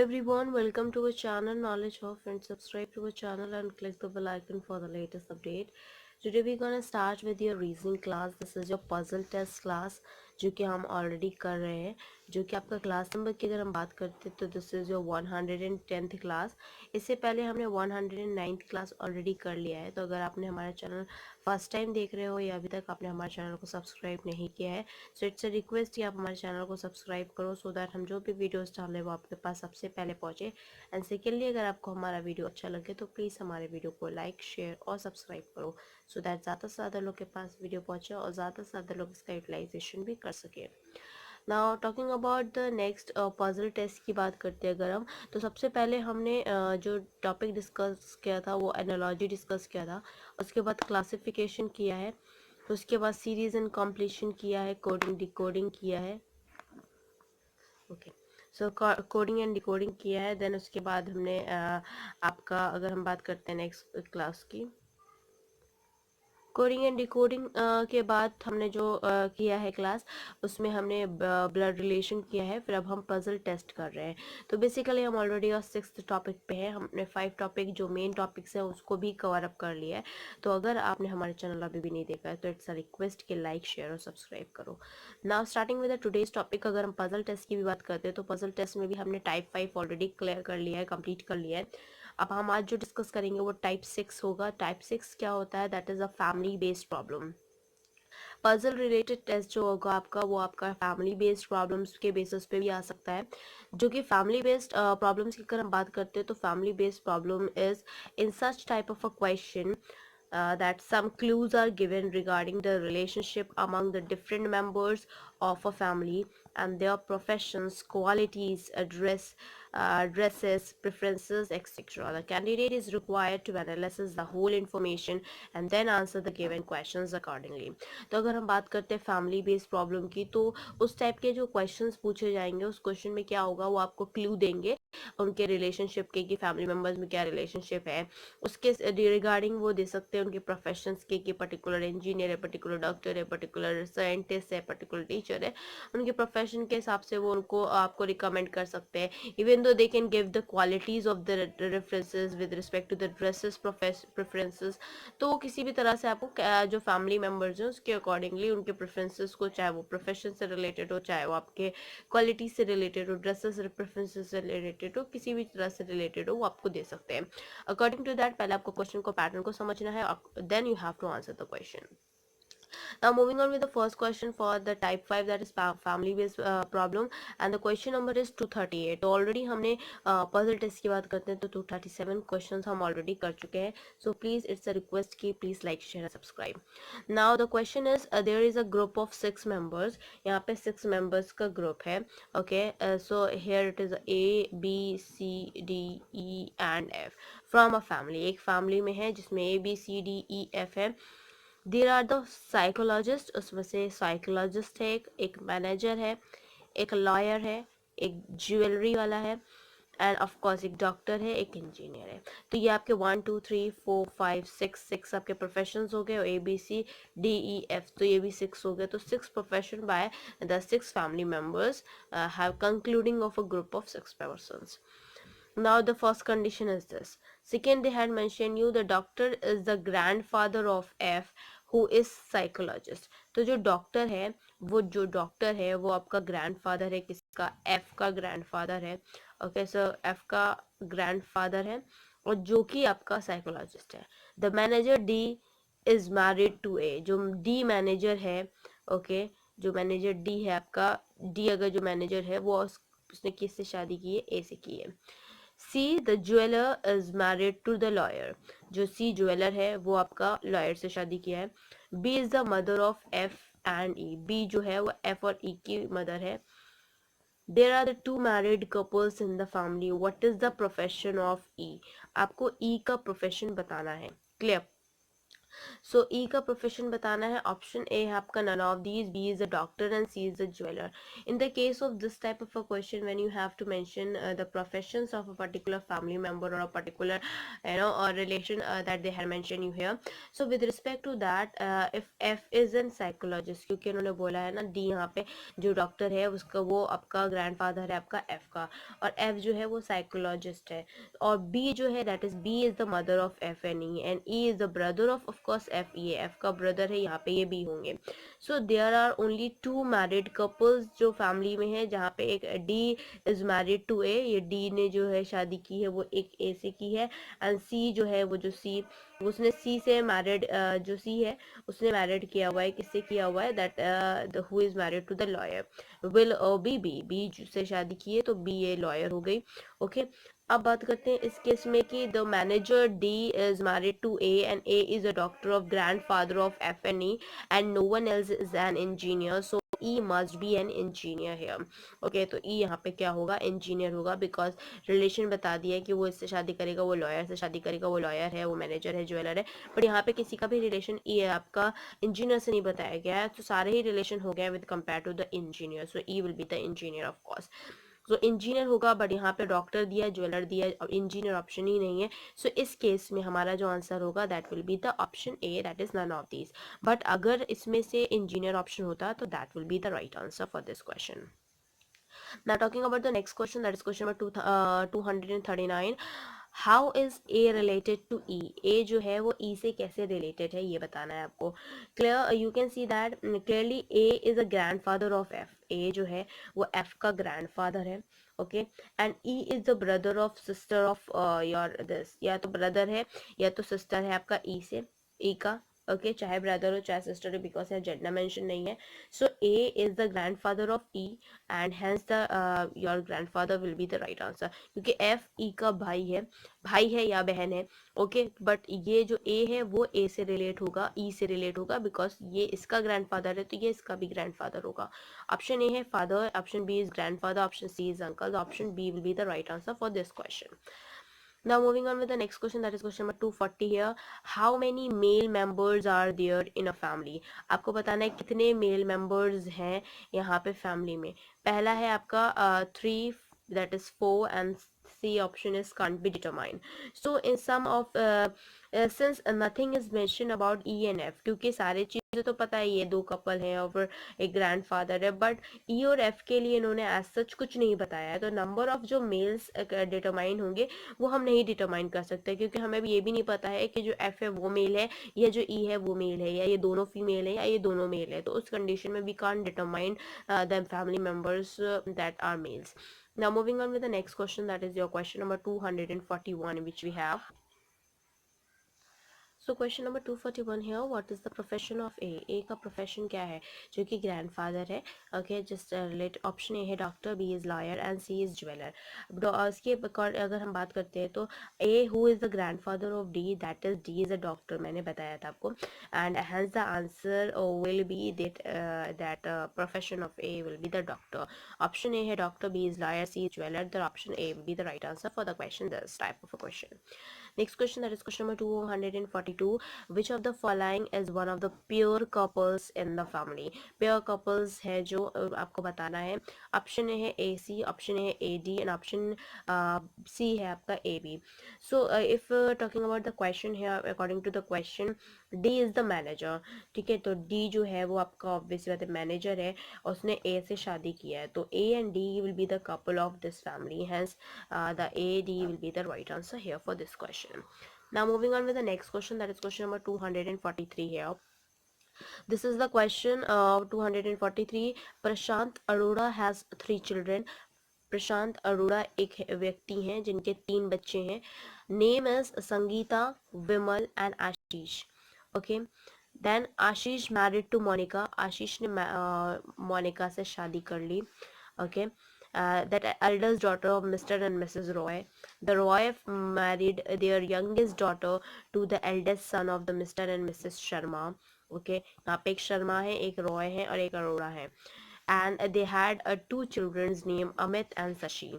everyone, welcome to our channel Knowledge of, and subscribe to our channel and click the bell icon for the latest update. Today we're gonna start with your reasoning class. This is your puzzle test class जो कि हम already कर रहे हैं, जो कि आपका class number की अगर हम बात करते हैं तो this is your 110th class. इससे पहले हमने 109th क्लास ऑलरेडी कर लिया है। तो अगर आपने हमारा चैनल फर्स्ट टाइम देख रहे हो या अभी तक आपने हमारे चैनल को सब्सक्राइब नहीं किया है, सो इट्स अ रिक्वेस्ट कि आप हमारे चैनल को सब्सक्राइब करो सो दैट हम जो भी वीडियोस डालें वो आपके पास सबसे पहले पहुंचे। एंड सेकेंडली, अगर आपको हमारा वीडियो अच्छा लगे तो प्लीज़ हमारे वीडियो को लाइक, शेयर और सब्सक्राइब करो सो दैट ज़्यादा से ज़्यादा लोग के पास वीडियो पहुंचे और ज़्यादा से ज़्यादा लोग इसका यूटिलाइजेशन भी कर सके। Now talking about the next puzzle test की बात करते हैं अगर हम, तो सबसे पहले हमने जो टॉपिक डिस्कस किया था वो एनालॉजी डिस्कस किया था। उसके बाद क्लासिफिकेशन किया है, उसके बाद सीरीज एंड कॉम्प्लीशन किया है, कोडिंग डिकोडिंग किया है। Okay, so coding and decoding किया है। देन उसके बाद हमने आपका अगर हम बात करते हैं नेक्स्ट क्लास की कोडिंग एंड डिकोडिंग के बाद हमने जो किया है क्लास, उसमें हमने ब्लड रिलेशन किया है। फिर अब हम पजल टेस्ट कर रहे हैं। तो बेसिकली हम ऑलरेडी और 6th टॉपिक पे हैं। हमने 5 टॉपिक जो मेन टॉपिक्स हैं उसको भी कवर अप कर लिया है। तो अगर आपने हमारे चैनल अभी भी नहीं देखा है तो इट्स अ रिक्वेस्ट कि लाइक, शेयर और सब्सक्राइब करो। Now starting with the today's topic, अगर हम पजल टेस्ट की भी बात करते हैं तो पजल टेस्ट में भी हमने टाइप 5 ऑलरेडी क्लियर कर लिया है, कंप्लीट कर लिया है। अब हम आज जो डिस्कस करेंगे वो टाइप 6 होगा। टाइप 6 क्या होता है? That is a family based problem. Puzzle related test जो होगा आपका वो आपका फैमिली बेस्ड प्रॉब्लम्स के बेसिस पे भी आ सकता है। जो कि फैमिली बेस्ड प्रॉब्लम्स की अगर हम बात करते हैं तो family based problem is in such type of a question that some clues are given regarding the relationship among the different members of a family and their professions, qualities, dresses, preferences, etc. The candidate is required to analyze the whole information and then answer the given questions accordingly. तो अगर हम बात करते हैं family based problem की, तो उस type के जो क्वेश्चंस पूछे जाएंगे उस क्वेश्चन में क्या होगा, वो आपको क्लू देंगे उनके रिलेशनशिप के कि फैमिली मेंबर्स में क्या रिलेशनशिप है। उसके रिगार्डिंग वो दे सकते हैं उनके प्रोफेशंस के कि पर्टिकुलर इंजीनियर है, पर्टिकुलर डॉक्टर है, पर्टिकुलर साइंटिस्ट है, पर्टिकुलर टीचर है। उनके प्रोफेशन के हिसाब से वो उनको आपको रिकमेंड कर सकते हैं। Even though they can give the qualities of the references with respect to the dresses preferences. तो वो किसी भी तरह से आपको जो फैमिली मेंबर्स हैं उसके अकॉर्डिंगली उनके प्रेफरेंसेस को, चाहे वो प्रोफेशन से रिलेटेड हो, चाहे वो आपके क्वालिटी से रिलेटेड हो, ड्रेसेस प्रेफरेंसेस से रिलेटेड हो, किसी भी तरह से रिलेटेड हो, वो आपको दे सकते हैं। अकॉर्डिंग टू दैट पहले आपको क्वेश्चन को पैटर्न को समझना है, then you have to answer the question. Now moving on with the first question for the type 5, that is family based problem, and the question number is 238. तो already हमने puzzle test की बात करते हैं तो 237 क्वेश्चंस हम already कर चुके हैं। So please it's a request कि please like, share, subscribe. Now the question is there is a group of 6 members. यहाँ पे 6 मेंबर्स का ग्रुप है। Okay, so here it is A B C D E and F from a family. एक family में है जिसमें A B C D E F है। There are the psychologist, उसमें से साइकोलॉजिस्ट है, एक मैनेजर है, एक लॉयर है, एक ज्वेलरी वाला है, एंड ऑफ कोर्स एक डॉक्टर है, एक इंजीनियर है। तो ये आपके 1 2 3 4 5 6 आपके प्रोफेशंस हो गए। ABCDEF, तो ये भी 6 हो गए। तो 6 profession by the 6 family members have concluding of a group of 6 persons. Now the first condition is this. Second, they had mentioned you the doctor is the grandfather of F who is psychologist. तो जो doctor है, वो आपका grandfather है। किसका? F का grandfather है। Okay, so F का ग्रैंडफादर है और जो कि आपका साइकोलॉजिस्ट है। The manager D is married to A, जो D मैनेजर है। ओके, जो मैनेजर D है आपका, D अगर जो मैनेजर है वो उसने किससे शादी की है? A से की है। C, the jeweller is married to the lawyer, जो C ज्वेलर है वो आपका लॉयर से शादी किया है। B is the mother of F and E, B जो है वो F और E की मदर है। There are the 2 married couples in the family, what is the profession of E? आपको E का प्रोफेशन बताना है। क्लियर? सो ई का प्रोफेशन बताना है, ऑप्शन ए है आपका none of these, B is a doctor and C is a jeweller. In the case of this type of a question, when you have to mention the professions of a particular family member or a particular or relation that they had mentioned you here, so with respect to that, if F is an psychologist, क्योंकि उन्होंने बोला है ना D यहाँ पे जो doctor है उसका वो आपका ग्रैंडफादर है आपका F का, और F जो है वो साइकोलॉजिस्ट है, और B जो है that is B is the mother of F and E, and E is the brother of course F, ये F का ब्रदर है, यहाँ पे ये B होंगे. So there are only two married couples जो फैमिली में है, जहाँ पे एक D is married to A, ये डी ने जो है शादी की है वो एक ए से की है, एंड सी जो है वो जो सी उसने सी से मैरिड, जो सी है उसने मैरिड किया हुआ है, किससे किया हुआ है, that who is married to the lawyer will be, B से शादी की है तो बी ए लॉयर हो गई. ओके, अब बात करते हैं इस केस में कि the manager D is married to A and A is a doctor of grandfather of F and E and no one else is an engineer, so E must be an engineer here. Okay, तो E यहाँ पे क्या होगा, engineer होगा, because relation बता दिया है कि वो इससे शादी करेगा, वो लॉयर से शादी करेगा, वो लॉयर है, वो मैनेजर है, ज्वेलर है, बट यहाँ पे किसी का भी रिलेशन E है आपका इंजीनियर से नहीं बताया गया है, तो सारे ही रिलेशन हो गए with compare to the engineer, so E will be the engineer of course. तो इंजीनियर होगा, बट यहाँ पे डॉक्टर दिया, ज्वेलर दिया, और इंजीनियर ऑप्शन ही नहीं है. सो इस केस में हमारा जो आंसर होगा that will be the option A, that is none of these. But अगर इसमें से इंजीनियर ऑप्शन होता तो that will be the right answer for this question. Now talking about the next question, that is question number 239. How is A related to E? A जो है वो E से कैसे related है ये बताना है आपको. Clear, you can see that clearly A is a grandfather of F. A जो है वो F का grandfather है. Okay, and E is the brother of sister of your this, या तो brother है या तो sister है आपका E से, E का. ओके, चाहे ब्रदर हो चाहे सिस्टर हो, बिकॉज यहाँ जेंडर मेंशन नहीं है. So A is the grandfather of E and hence the your grandfather will be the right answer, क्योंकि एफ ई का भाई है या बहन है. ओके, बट ये जो ए है वो ए से रिलेट होगा, ई से रिलेट होगा, बिकॉज ये इसका ग्रैंडफादर है तो ये इसका भी ग्रैंडफादर होगा. ऑप्शन ए है father, option B is grandfather, option C is uncle, option B will be the right answer for this question. Now moving on with the next question, that is question number 240 here. How many male members are there in a family? आपको बताना है कितने male members हैं यहाँ पे family में. पहला है आपका 3, that is 4, and C option is can't be determined. So in some of since nothing is mentioned about E and F, क्योंकि सारे चीज़ें तो पता है, ये दो कपल हैं और फिर एक ग्रैंडफादर है, बट E और F के लिए इन्होंने एज सच कुछ नहीं बताया है, तो नंबर ऑफ जो मेल्स डिटरमाइन होंगे वो हम नहीं डिटरमाइन कर सकते, क्योंकि हमें भी ये भी नहीं पता है कि जो F है वो मेल है या जो E है वो मेल है, या ये दोनों फीमेल है या ये दोनों मेल है, तो उस कंडीशन में we can't determine the family members that are males. Now moving on with the next question, that is your question number 241, which we have. So question number 241 here, what is the profession of A? A का profession क्या है, जो कि grandfather है. Okay, just relate. Option A है doctor, B is lawyer, and C is jeweler. इसके अगर हम बात करते हैं तो A who is the grandfather of D, that is D is a doctor, मैंने बताया था आपको, and hence the answer will be that profession of A will be the doctor. Option A है doctor, B is lawyer, C is jeweler. The option A will be the right answer for the question, this type of a question. Next question, that is question number 242. Which of the following is one of the pure couples in the family? Pure couples है जो आपको बताना है. Option A है AC, option A है AD, and option C है आपका AB. So if talking about the question here, according to the question, D is the manager. ठीक है, तो D जो है वो आपका ऑब्वियसली बात है मैनेजर है, और उसने A से शादी किया है, तो A and D will be the couple of this family. Hence the AD will be the right answer here for this question. Now moving on with the next question, that is question number 243 here. This is the question of 243. Prashant Arora has 3 children. प्रशांत अरोड़ा एक व्यक्ति हैं जिनके 3 बच्चे हैं. Name is Sangeeta, Vimal and Ashish. Okay, then Ashish married to Monica. Ashish ने Monica से शादी कर ली. Okay, that eldest daughter of Mr. and Mrs. Roy. The Roy married their youngest daughter to the eldest son of the Mr. and Mrs. Sharma. Okay, यहाँ पे एक शर्मा है, एक रॉय है और एक अरोड़ा है. And they had 2 children's name Amit and Sashi.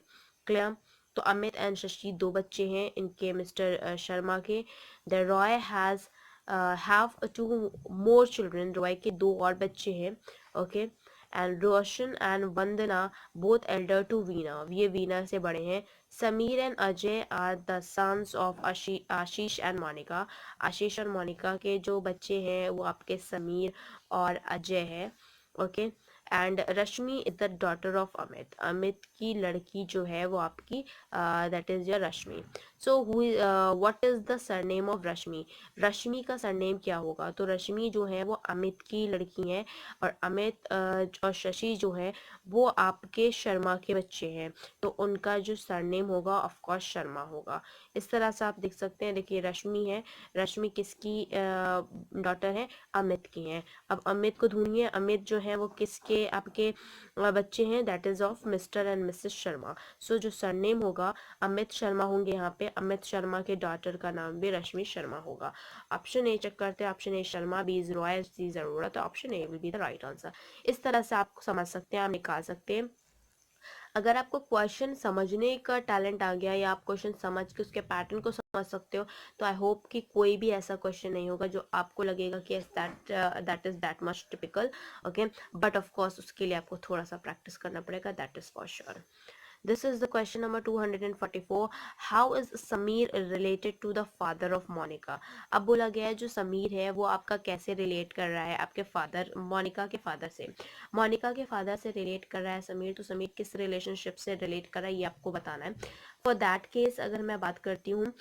Clear? तो अमित एंड शशि 2 बच्चे हैं इनके मिस्टर शर्मा के. The Roy has have two more children, Roy के दो और बच्चे हैं, okay, and Roshan and Vandana both elder to Veena, ये वीना से बड़े हैं। Sameer and Ajay are the sons of Ashish and Monica, Ashish और मोनिका के जो बच्चे हैं वो आपके समीर और अजय है, okay. And Rashmi is the daughter of Amit, Amit की लड़की जो है वो आपकी that is your Rashmi. So what is the surname of Rashmi, Rashmi का सरनेम क्या होगा? तो रश्मि जो है वो अमित की लड़की है, और अमित और शशि जो है वो आपके शर्मा के बच्चे हैं, तो उनका जो सरनेम होगा ऑफ कोर्स शर्मा होगा। इस तरह से आप देख सकते हैं। देखिए रश्मि है, रश्मि किसकी डॉटर है? अमित की है। अब अमित को ढूंढिए, अमित जो है वो किसके आपके बच्चे हैं? That is of mister and Mrs Sharma. So जो सरनेम होगा अमित शर्मा होंगे यहाँ पे, अमित शर्मा के डॉटर का नाम भी रश्मि शर्मा होगा। ऑप्शन ए चेक करते हैं, option A Sharma, B is Roy, C is Arora, तो option A will be the right answer. इस तरह से आप समझ सकते हैं, आप निकाल सकते हैं। अगर आपको क्वेश्चन समझने का टैलेंट आ गया या आप क्वेश्चन समझ के उसके पैटर्न को समझ सकते हो, तो आई होप कि कोई भी ऐसा क्वेश्चन नहीं होगा जो आपको लगेगा कि that is that much typical, okay. But of course उसके लिए आपको थोड़ा सा प्रैक्टिस करना पड़ेगा, that is for sure. This is the question number 244. How is Sameer related to the father of Monica? अब बोला गया है जो समीर है वो आपका कैसे रिलेट कर रहा है आपके फादर, मोनिका के फादर से। मोनिका के फादर से रिलेट कर रहा है समीर, तो समीर किस रिलेशनशिप से रिलेट कर रहा है ये आपको बताना है। फॉर दैट केस अगर मैं बात करती हूँ,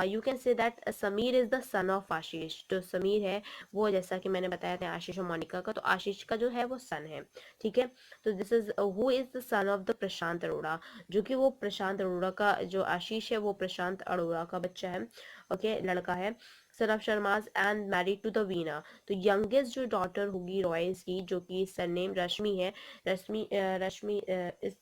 you can say that Sameer is the son of Ashish. जो समीर है वो, जैसा कि मैंने बताया था आशीष और मोनिका का, तो आशीष का जो है वो सन है, ठीक है। तो this is who is the son of the Prashant Arora, जो कि वो प्रशांत अरोड़ा का जो आशीष है वो प्रशांत अरोड़ा का बच्चा है, ओके, लड़का है। Son of Sharmas and married to the Veena, तो यंगेस्ट जो डॉटर होगी रॉयस की, जो कि सरनेम रश्मि है, रश्मि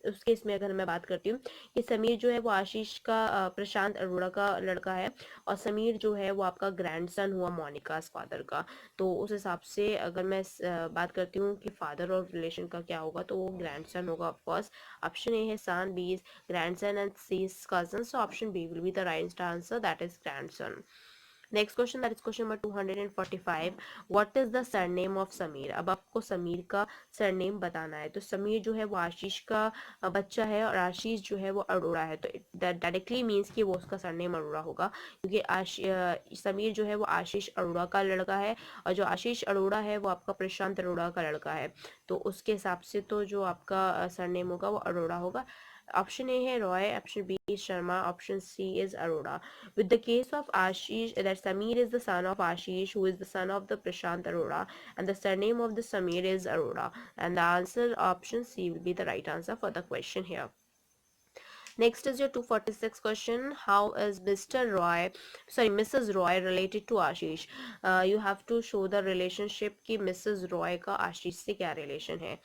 उस केस में अगर मैं बात करती हूँ कि समीर जो है वो आशीष का प्रशांत अरोड़ा का लड़का है, और समीर जो है वो आपका ग्रैंडसन हुआ मोनिका फादर का। तो उस हिसाब से अगर मैं बात करती हूँ कि फादर और रिलेशन का क्या होगा, तो वो ग्रैंडसन होगा ऑफकोर्स। ऑप्शन ए है son, B is grandson and C is cousin, so option B will be the right answer, that is grandson. Next question, that is question number 245. What is the surname of Sameer? अब आपको समीर का surname बताना है। तो समीर जो है वो आशीष का बच्चा है, और आशीष जो है वो अरोड़ा है, तो डायरेक्टली मीन्स कि वो उसका सरनेम अरोड़ा होगा, क्योंकि समीर जो है वो आशीष अरोड़ा का लड़का है, और जो आशीष अरोड़ा है वो आपका प्रशांत अरोड़ा का लड़का है। तो उसके हिसाब से तो जो आपका सरनेम होगा वो अरोड़ा होगा। ऑप्शन ए है Roy, option B is Sharma, option C is Arora. With the case of Ashish, that Sameer is the son of Ashish, who is the son of the Prashant Arora, and the surname of the Sameer is Arora. And the answer option C will be the right answer for the question here. Next is your 246 question. How is Mrs. Roy related to Ashish? You have to show the relationship कि Mrs. Roy का आशीष से क्या relation है.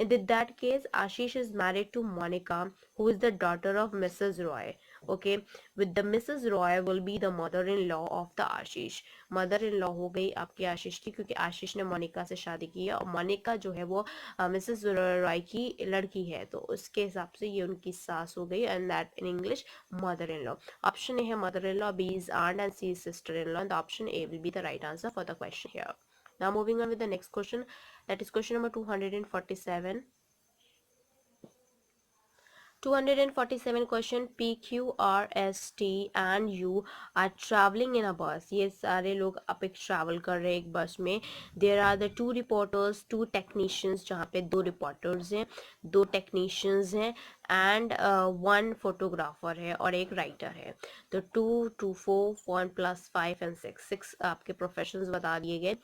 In that case, Ashish is married to Monica, who is the daughter of Mrs. Roy. Okay, with the Mrs. Roy will be the mother-in-law of the Ashish. Mother-in-law हो गई आपके आशीष की, क्योंकि आशीष ने मोनिका से शादी की है, और मोनिका जो है वो मिसेस रॉय की लड़की है, तो उसके हिसाब से ये उनकी सास हो गई, and that in English mother in law. Option A है mother in law, B is aunt, and C is sister-in-law. The option A will be the right answer for the question here. Now moving on with the next question, that is question number 247. 247 question. P, Q, R, S, T and U are traveling in a bus. ये सारे लोग आप एक travel कर रहे हैं एक बस में. There are the two reporters, two technicians, जहाँ पे दो रिपोर्टर्स हैं, दो टेक्नीशियंस हैं, एंड वन फोटोग्राफर है और एक राइटर है. तो 2, 2, 4, 1 + 5 and 6 आपके प्रोफेशंस बता दिए गए.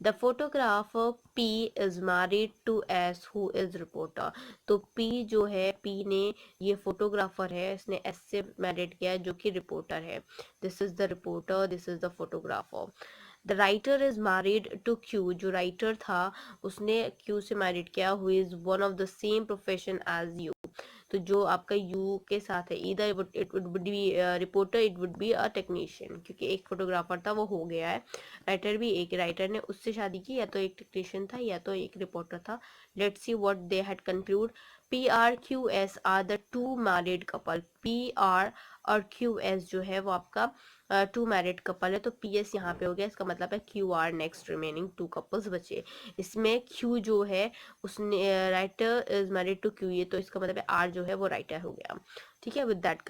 The photographer P is married to S, who is reporter. तो P जो है, P ने, ये फोटोग्राफर है, इसने S से मैरिड किया है जो कि रिपोर्टर है. This is the reporter, this is the photographer. The writer is married to Q, जो राइटर था उसने Q से मैरिड किया, who is one of the same profession as U. तो जो आपका यू के साथ है, इधर it would be reporter, it would be a technician, क्योंकि एक फोटोग्राफर था वो हो गया है. राइटर भी, एक राइटर ने उससे शादी की, या तो एक टेक्नीशियन था या तो एक रिपोर्टर था. Let's see what they had conclude. PRQS are the two married couple. PR और QS जो है वो आपका टू मैरिड कपल है तो पी एस यहाँ पे हो गया, इसका मतलब है Q R next remaining two couples बचे। इसमें क्यू जो है उसने writer is married to Q, ये तो इसका मतलब है आर जो है वो राइटर हो गया। ठीक है, with that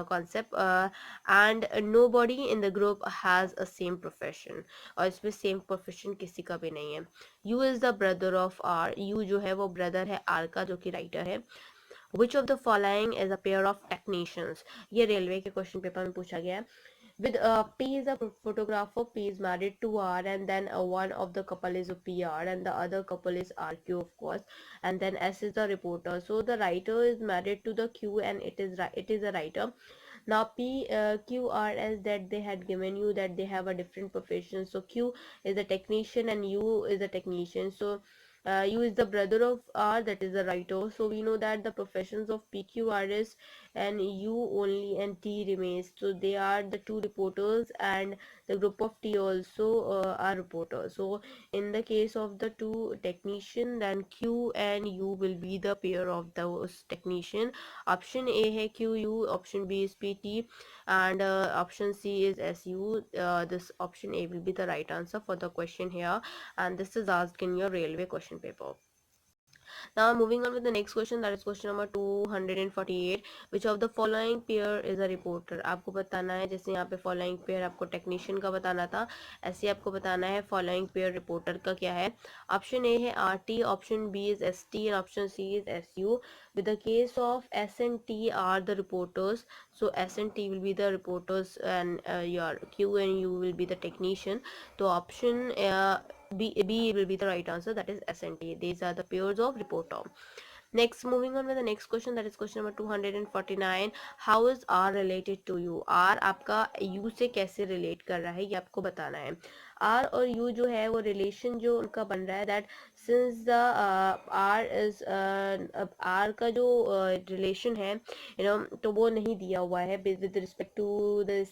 concept. And nobody in the group has a same profession, और इसमें सेम प्रोफेशन किसी का भी नहीं है। U is the brother of R, U जो है वो ब्रदर है आर का जो कि राइटर है। विच of the following is a pair of technicians, ये रेलवे के क्वेश्चन पेपर में पूछा गया है। With P is a photographer, P is married to R, and then one of the couple is a PR, and the other couple is RQ, of course, and then S is the reporter. So the writer is married to the Q, and it is a writer. Now P, Q, R, S, that they had given you that they have a different profession. So Q is a technician and U is a technician. So U is the brother of R, that is the writer. So we know that the professions of PQ, R is and U only, and T remains. So they are the two reporters, and the group of T also are reporters. So in the case of the two technician, then Q and U will be the pair of those technician. Option A है Q U, option B is PT, and option C is SU. This option A will be the right answer for the question here, and this is asked in your railway question paper. Now moving on with the next question, that is question number 248. Which of the following pair is a reporter? आपको बताना है, जैसे यहाँ पे following pair आपको technician का बताना था, ऐसे आपको बताना है following pair reporter का क्या है। Option A है RT, option B is ST, and option C is SU. With the case of S and T are the reporters, so S and T will be the reporters, and your Q and U will be the technician. So option B will be the right answer, that is S and T. These are the pairs of reporter. Next, moving on with the next question, that is question number 249. How is R related to U? R आपका U से कैसे relate कर रहा है, ये आपको बताना है। R और U जो है वो relation जो उनका बन रहा है, that since the R is R का जो relation है, तो वो नहीं दिया हुआ है with respect to this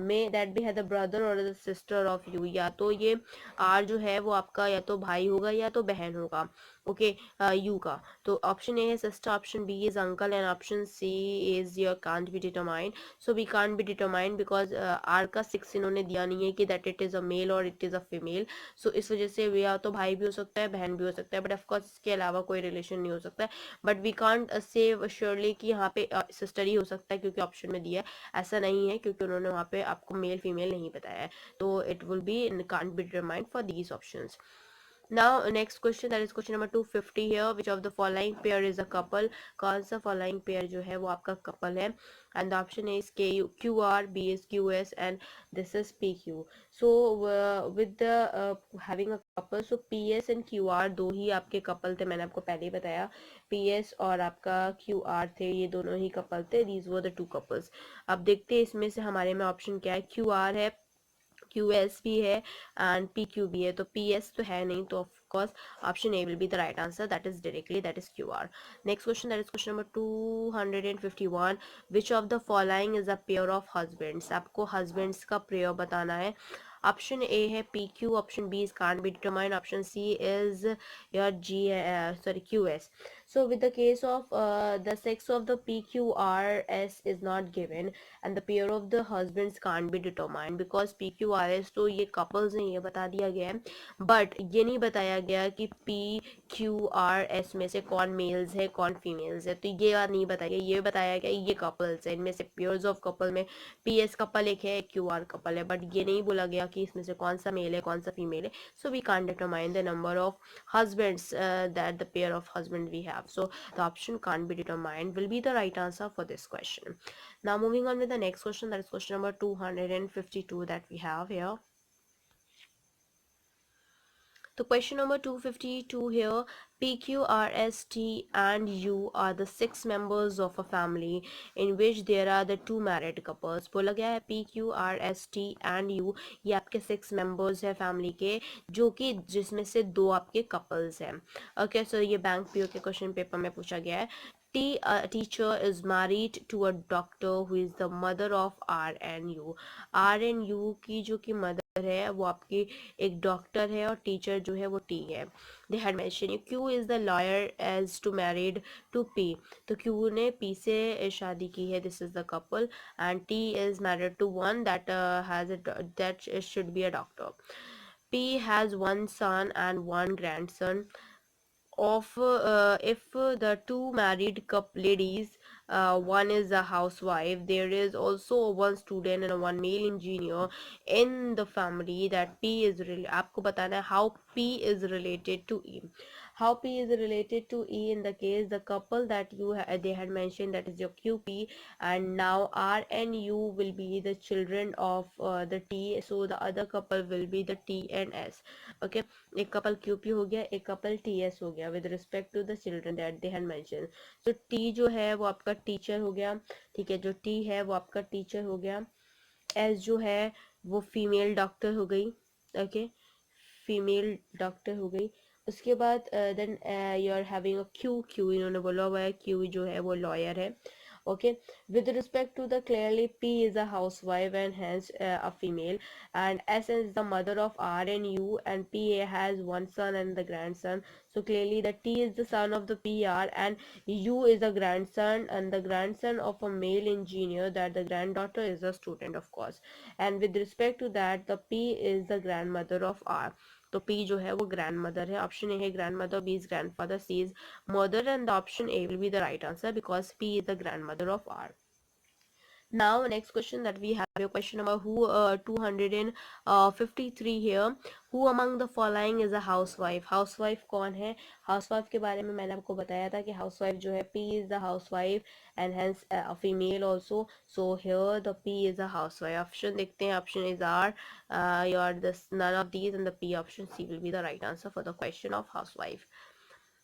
may that be है the brother or the sister of U, या तो ये R जो है वो आपका या तो भाई होगा या तो बहन होगा। ओके, यू का तो ऑप्शन ए है sister, option B is uncle, and option C is your can't be determined. So we can't be determined because R का 6 इन्होंने दिया नहीं है कि that it is a male और it is a female. So इस वजह से या तो भाई भी हो सकता है, बहन भी हो सकता है, बट ऑफकोर्स इसके अलावा कोई रिलेशन नहीं हो सकता है। But we can't say surely कि यहाँ पे सिस्टर ही हो सकता है, क्योंकि ऑप्शन में दिया है ऐसा नहीं है, क्योंकि उन्होंने वहाँ पे आपको मेल फीमेल नहीं बताया है। तो it will be can't be determined for these options. Now next question, that is question number 250 here. Which of the following pair is a couple? कौन सा following pair जो है वो आपका couple है? And the option A is QR, B is QS, and this is PQ. So with the having a couple, so PS and QR दो ही आपके couple थे, मैंने आपको पहले ही बताया। PS और आपका QR थे, ये दोनों ही couple थे। These were the two couples. अब देखते हैं इसमें से हमारे में option क्या है। QR है, QS भी है, एंड PQ भी है। तो PS तो है नहीं, तो of course option A will be the right answer, that is directly that is QR। Next question, that is question number 251। Which of the following is a pair of husbands? आपको husbands का pair बताना है। Option A है PQ, option B is can't be determined, option C is your QS. So with the case of the sex of the PQRS is not given, and the pair of the husbands can't be determined, because PQRS तो ये couples हैं, ये बता दिया गया है, but ये नहीं बताया गया कि PQRS में से कौन मेल्स है कौन फीमेल्स है। तो ये बात नहीं बताया गया, ये बताया गया ये कपल्स है, इनमें से पेयर्स ऑफ कपल में PS कपल एक है, QR कपल है, बट ये नहीं बोला गया कि इसमें से कौन सा मेल है कौन सा फीमेल है। So we can't determine the number of husbands that the pair of husband we have. So the option can't be determined will be the right answer for this question. Now moving on with the next question, that is question number 252 that we have here. So question number 252 here, PQRST and U are the 6 members of a family in which there are the 2 married couples. बोला गया है PQRST and U, ये आपके 6 members है family के, जो कि जिसमें से 2 आपके couples हैं। Okay, so ये बैंक PO के question paper में पूछा गया है। A teacher is married to a doctor who is the mother of R and U. R and U की जो कि mother है वो आपकी एक डॉक्टर है और टीचर जो है वो टी है. They had mention Q is the lawyer as to married to P. तो क्यू ने पी से शादी की है, this is the couple, and T is married to one that has that should be a doctor. P has one son and one grandson. Of if the two married couple ladies, one is a housewife, there is also one student and one male engineer in the family. That P is आपको बताना है how P is related to E. How P is related to E in the case the couple that they had mentioned, that is your QP, and now R and U will be the children of the T, so the other couple will be the T and S. Okay, एक couple QP हो गया, एक couple TS हो गया with respect to the children that they had mention. तो T जो है वो आपका टीचर हो गया, ठीक है, जो T है वो आपका टीचर हो गया. S जो है वो फीमेल डॉक्टर हो गई. ओके, फीमेल डॉक्टर हो गई. उसके बाद then you are having a Q. Q इन्होंने बोला हुआ है, क्यू जो है वो लॉयर है. Okay, with respect to the clearly P is a housewife and hence a female, and S is the mother of R and U, and P has one son and the grandson. So clearly the T is the son of the PR and U is the grandson and the grandson of a male engineer, that the granddaughter is a student of course. And with respect to that the P is the grandmother of R. तो P जो है वो grandmother है. Option A है grandmother, B is grandfather, C is mother, and the option A will be the right answer because P is the grandmother of R. Now next question that we have, your question number 253 here. Who among the following is a housewife? Housewife कौन है? Housewife के बारे में मैंने आपको बताया था कि housewife जो है P is the housewife and hence a female also. So here the P is a housewife. Option देखते हैं. Option is R. Your this none of these, and the P option C will be the right answer for the question of housewife.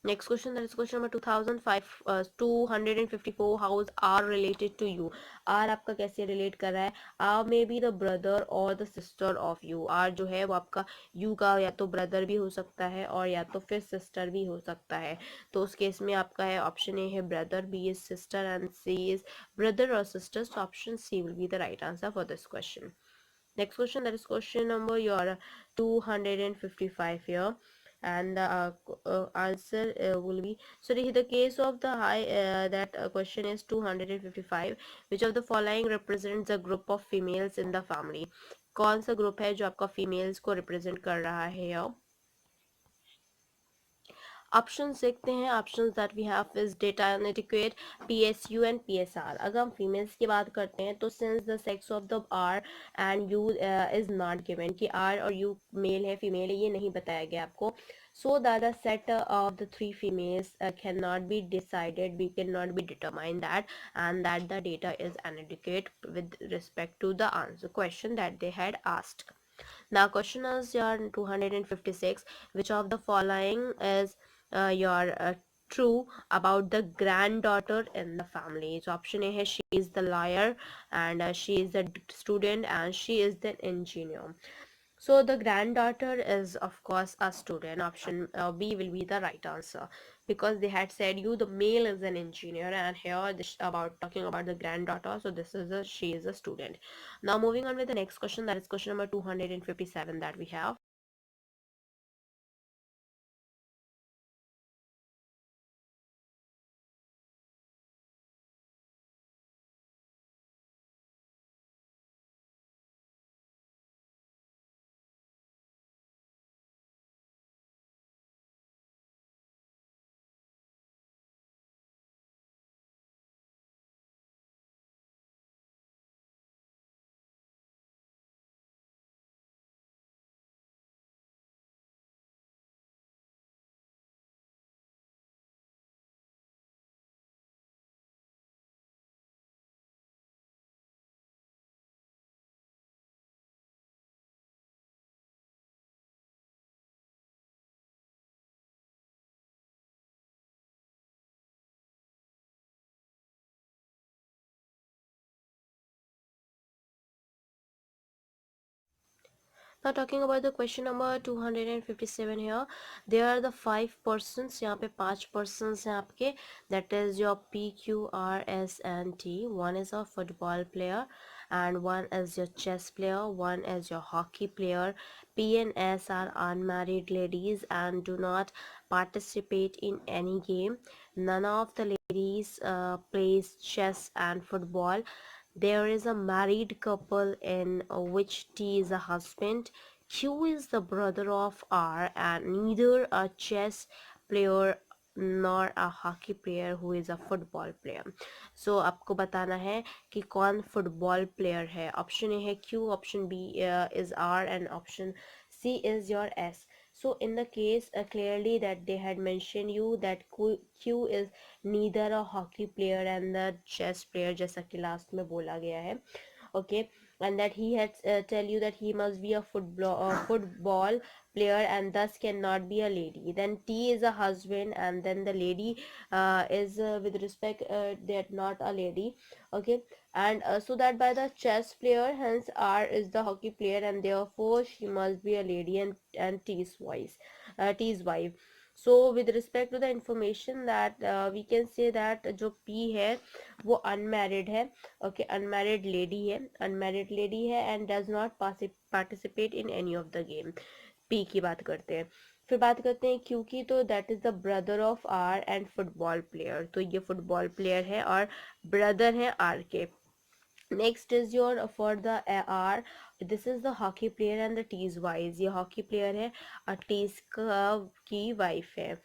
Next question, that is question number 254. Hows are related to you? R आपका कैसे relate कर रहा है? R may be the brother or the sister of you. R जो है वो आपका U का या तो brother भी हो सकता है और या तो फिर sister भी हो सकता है. तो उस केस में आपका है option A है brother, B is sister, and C is brother or sister. So option C will be the right answer for this question. Next question, that is question number your 255 here, and the answer will be, so the case of the high that question is 255. Which of the following represents a group of females in the family? कौन सा group है जो आपका females को represent कर रहा है? Options देखते हैं. Options that we have is data inadequate, PSU and PSR. अगर हम फीमेल्स की बात करते हैं तो since the sex of the R and U is not given, कि R और U मेल है फीमेल है ये नहीं बताया गया आपको. So that the set of the three females cannot be decided, we cannot be determined that, and that the data is inadequate with respect to the answer question that they had asked. Now question is your 256. Which of the following is your true about the granddaughter in the family? So option A है she is the lawyer, and she is the student, and she is the engineer. So the granddaughter is of course a student. Option B will be the right answer because they had said you the male is an engineer, and here this about talking about the granddaughter. So this is a she is a student. Now moving on with the next question, that is question number 257 that we have. Now talking about the question number 257 here, there are the 5 persons. यहाँ पे 5 persons हैं आपके, that is your P, Q, R, S and T. One is a football player, and one is your chess player, one is your hockey player. P and S are unmarried ladies and do not participate in any game. None of the ladies plays chess and football. There is a married couple in which T is a husband. Q is the brother of R, and neither a chess player nor a hockey player who is a football player. So आपको बताना है कि कौन football player है. Option A है Q, option B is R, and option C is your S. So in the case clearly that they had mentioned you that Q is neither a hockey player and the chess player, जैसा कि last में बोला गया है. Okay, and that he had tell you that he must be a football player and thus cannot be a lady. Then T is a husband, and then the lady is with respect they're not a lady. Okay, and so that by the chess player, hence R is the hockey player, and therefore she must be a lady, and T's wife. So with respect to the information that we can say that जो P है वो unmarried है. Okay, unmarried lady है and does not participate in any of the game. P की बात करते हैं. फिर बात करते हैं Q की, तो that is the brother of R and football player. तो ये फुटबॉल प्लेयर है और ब्रदर है R के. Next is your for the R, this is the hockey player and the T's wife. ये hockey player है और T's की wife है.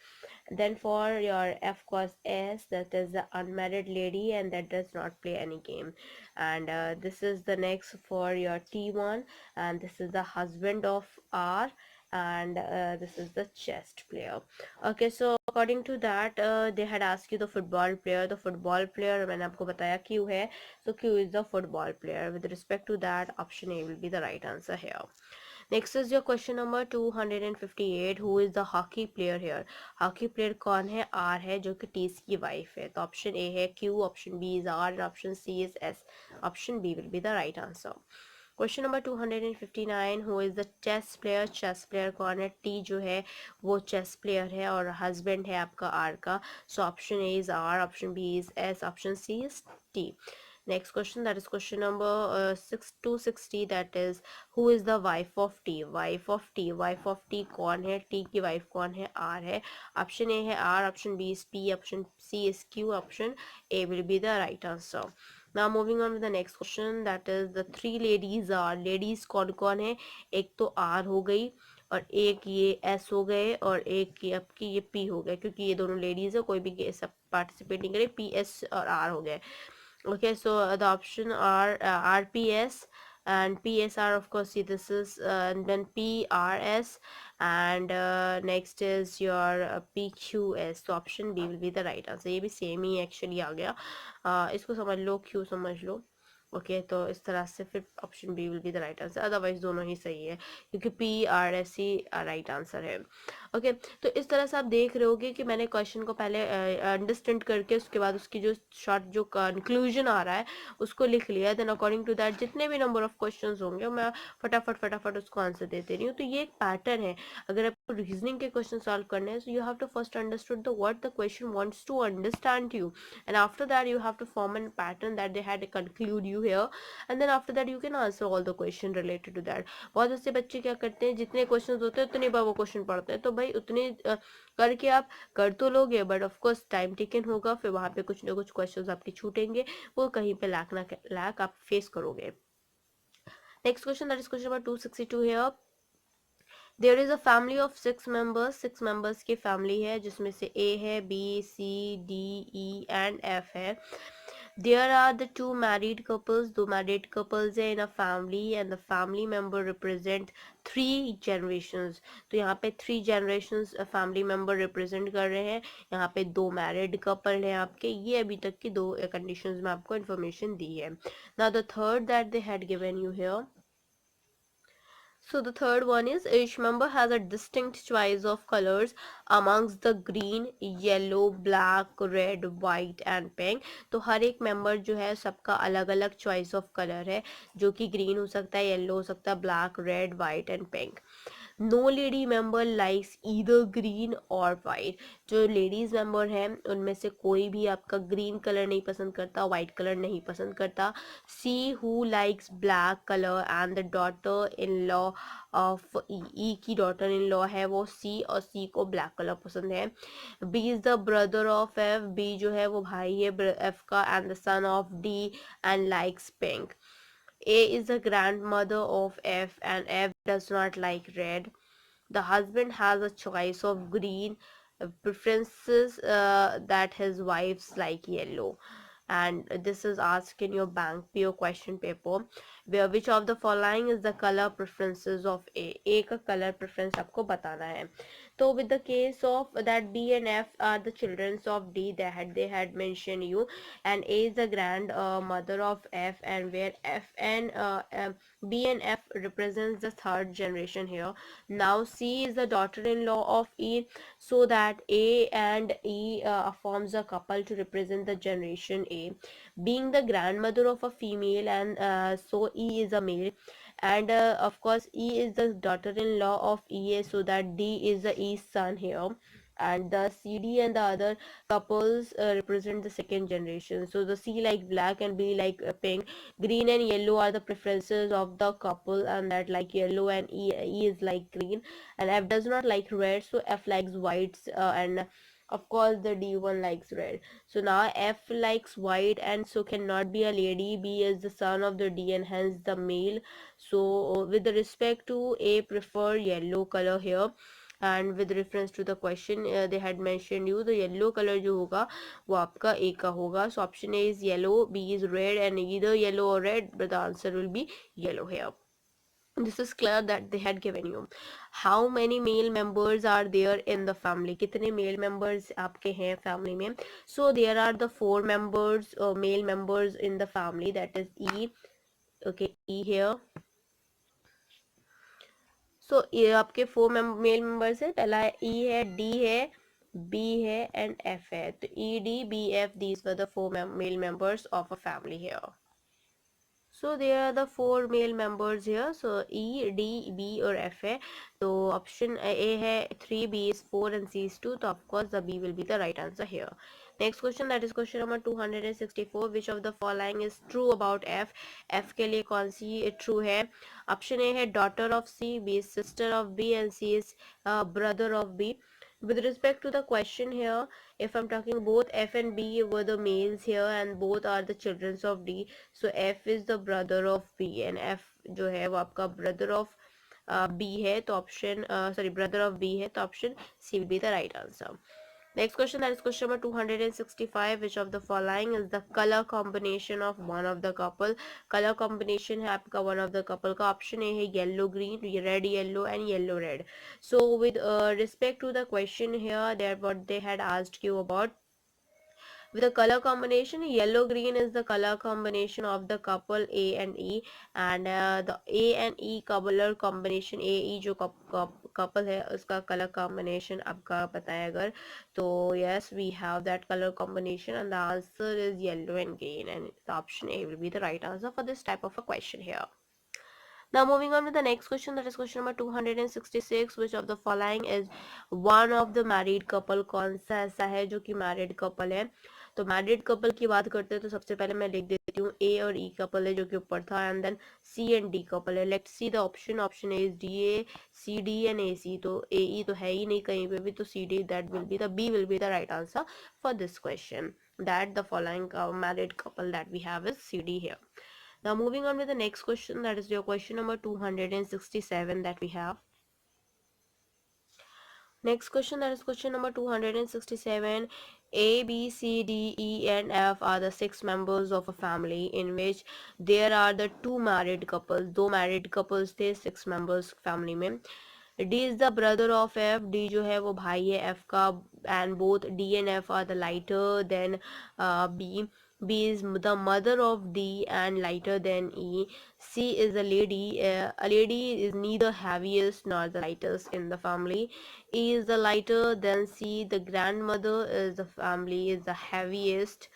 Then for your F cos S, that is the unmarried lady and that does not play any game. And this is the next for your T1, and this is the husband of R, and this is the chess player. Okay, so according to that they had asked you the football player. The football player मैंने आपको बताया Q है, so Q is the football player. With respect to that, option A will be the right answer here. Next is your question number 258. Who is the hockey player here? Hockey player कौन है? R है जो कि T की wife है. तो option A है Q, option B is R, and option C is S. Option B will be the right answer. Question number 259. Who is the chess player? Chess player कौन है? T जो है वो chess player है और husband है आपका आर का. So option A is R, option B is S, option C is T. Next question, that is question number 260, that is who is the wife of T? Wife of T कौन है? T की wife कौन है? R है. Option A है R, option B is P, option C is Q, option A will be the right answer. Now moving on with the next question, that is the three ladies are. ladies कौन कौन है? एक तो R हो गई और एक ये S हो गए और एक ये आपकी ये P हो गए, क्योंकि ये दोनों लेडीज है, कोई भी सब पार्टिसिपेट नहीं करे. P, S और R हो गए. Okay, so the option are RPS and PSR, of course. See, this is and then PRS, and next is your PQS. So option B will be the right answer. ये भी same ही actually आ गया. इसको समझ लो, Q समझ लो. Okay, तो इस तरह से फिर option B will be the right answer. Otherwise दोनों ही सही है क्योंकि PRS ही राइट आंसर है. ओके, तो इस तरह से आप देख रहे होगे कि मैंने क्वेश्चन को पहले अंडरस्टैंड करके उसके बाद उसकी जो शॉर्ट जो कंक्लूजन आ रहा है उसको लिख लिया. देन अकॉर्डिंग टू दैट जितने भी नंबर ऑफ क्वेश्चंस होंगे मैं फटाफट उसको आंसर देते रही हूँ. तो ये एक पैटर्न है. अगर आपको रीजनिंग के क्वेश्चन सॉल्व करने हैं, so you have to first understood the what the question wants to understand you, and after that you have to form a pattern that they had conclude you here, and then after that you can answer all the question related to that. बहुत से बच्चे क्या करते हैं, जितने question होते हैं उतने बार वो क्वेश्चन पढ़ते हैं. तो भाई उतने करके आप कर तो लोगे, but of course time taken होगा. फिर वहां पे कुछ ना कुछ क्वेश्चंस आपके छूटेंगे, वो कहीं पे लैक आप फेस करोगे. Next question, that is question number 262 here. There is a family of 6 members की फैमिली है जिसमें से ए है, B, C, D, E and F है. There are the two married couples, दो married couples है in a family, and the family member represent 3 generations. तो यहाँ पे 3 generations family member represent कर रहे हैं. यहाँ पे 2 married couple हैं आपके. ये अभी तक की 2 conditions में आपको information दी है. Now the third that they had given you here. So the third one is each member has a distinct choice of colors amongst the green, yellow, black, red, white and pink. तो हर एक member जो है सबका अलग अलग choice of colour है, जो कि ग्रीन हो सकता है, येलो हो सकता है, black, red, white and pink. No lady member likes either green और वाइट। जो लेडीज मेंबर हैं उनमें से कोई भी आपका ग्रीन कलर नहीं पसंद करता, वाइट कलर नहीं पसंद करता। C who likes black colour and the daughter in law of E की डॉटर इन लॉ है वो सी, और सी को ब्लैक कलर पसंद है। B is the brother of F, B जो है वो भाई है एफ का, and the son of D and likes pink. A is the grandmother of F and F does not like red. The husband has a choice of green preferences that his wives like yellow. And this is asked in your bank PO question paper, where which of the following is the color preferences of A? A का color preference आपको बताना है. So with the case of that B and F are the children of D, they had mentioned you, and A is the grand mother of F, and where F and B and F represents the third generation here. Now C is the daughter-in-law of E, so that A and E forms a couple to represent the generation A. Being the grandmother of a female, and so E is a male, and of course E is the daughter-in-law of EA, so that D is the E's son here. And the CD and the other couples represent the second generation. So the C like black and B like pink. Green and yellow are the preferences of the couple, and that like yellow, and E is like green, and F does not like red, so F likes whites, and of course the D1 likes red. So now F likes white and so cannot be a lady. B is the son of the D and hence the male. So with respect to A, prefer yellow color here. And with reference to the question, they had mentioned you the yellow color जो होगा वो आपका A का होगा. So option A is yellow, B is red, and either yellow or red, but the answer will be yellow here. This is clear that they had given you. How many male members are there in the family? कितने male members आपके हैं family में? So there are the four members, male members in the family, that is E. Okay, E here. So ये आपके four male members है. पहला है E है, D है, B है and F है. तो E, D, B, F, these were the four male members of a family here. So there are the four male members here. So E, D, B और F है. तो option A है 3, B is 4 and C is 2. तो of course the B will be the right answer here. Next question, that is question number 264. Which of the following is true about F? F के लिए कौन सी true है? Option A है daughter of C, B is sister of B and C is brother of B. With respect to the question here, if I'm talking both F and B were the males here and both are the children of D, so F is the brother of B and F जो है वो आपका brother of B है, तो option brother of B है, तो option C will be the right answer. Next question, that is question number 265. Which of the following is the color combination of one of the couple? Color combination है आपका one of the couple का. Option A है yellow green, red yellow and yellow red. So with respect to the question here, that what they had asked you about, with the color combination, yellow green is the color combination of the couple A and E, and the A and E color combination, A E जो couple है उसका color combination आपका पता है अगर, तो yes, we have that color combination and the answer is yellow and green, and the option A will be the right answer for this type of a question here. Now moving on with the next question, that is question number 266. Which of the following is one of the married couple? कौन सा ऐसा है जो कि married couple है? तो married couple की बात करते हैं तो सबसे पहले मैं लिख देती हूँ ए और ई कपल है जो कि ऊपर था, and then C and D couple है. Let's see the option. Option A is D A, C D and A C. तो ए ई तो है ही नहीं कहीं पे भी, तो C D, that will be the B will be the right answer for this question. That the following married couple that we have is C D here. Now moving on with the next question, that is your question number 267 that we have. Next question, that is question number 267. A, B, C, D, E and F are the 6 members of a family in which there are the 2 married couples. 2 married couples थे 6 members family में. D is the brother of F. D जो है वो भाई है F का, and both D and F are the lighter than B. B is the mother of D and lighter than E. C is a lady. A lady is neither heaviest nor the lightest in the family. E is the lighter than C. The grandmother is the family is the heaviest.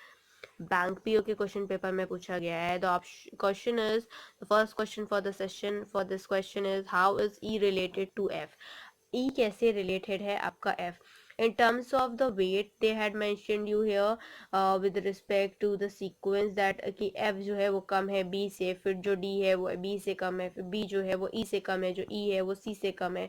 Bank PO के question paper में पूछा गया है। The question is, the first question for the session for this question is how is E related to F. E कैसे related है आपका F? in terms of the weight they had mentioned you here with respect to the sequence that कि f जो है वो कम है b से, फिर जो d है वो b से कम है, फिर b जो है वो e से कम है, जो e है वो c से कम है।